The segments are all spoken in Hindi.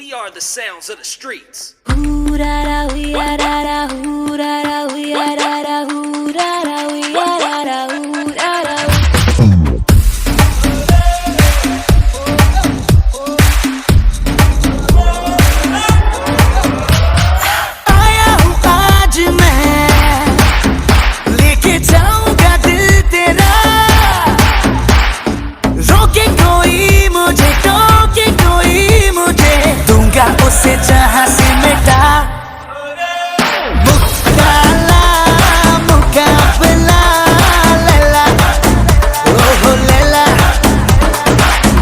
We are the sounds of the streets. आया हूँ आज मैं लेके जाऊंगा दिल तेरा, रोके कोई मुझे, टोके कोई मुझे, दूंगा उसे जहां से मिटा। मुकाबला मुकाबला लैला, ओहो लैला,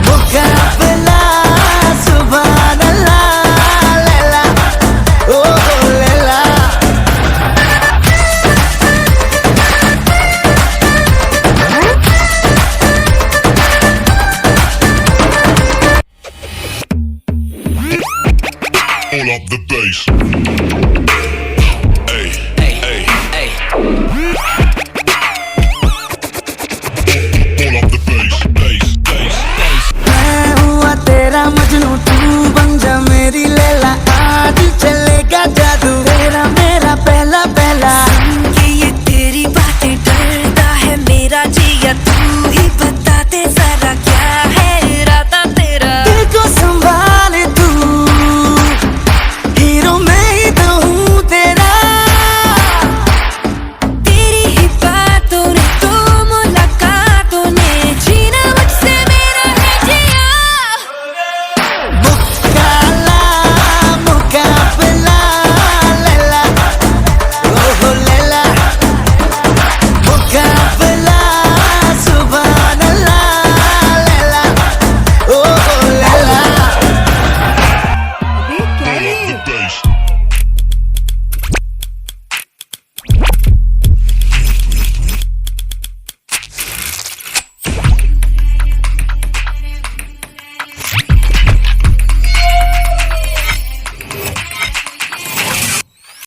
मुकाबला सुभान अल्लाह लैला, ओहो Laila. All up the bass.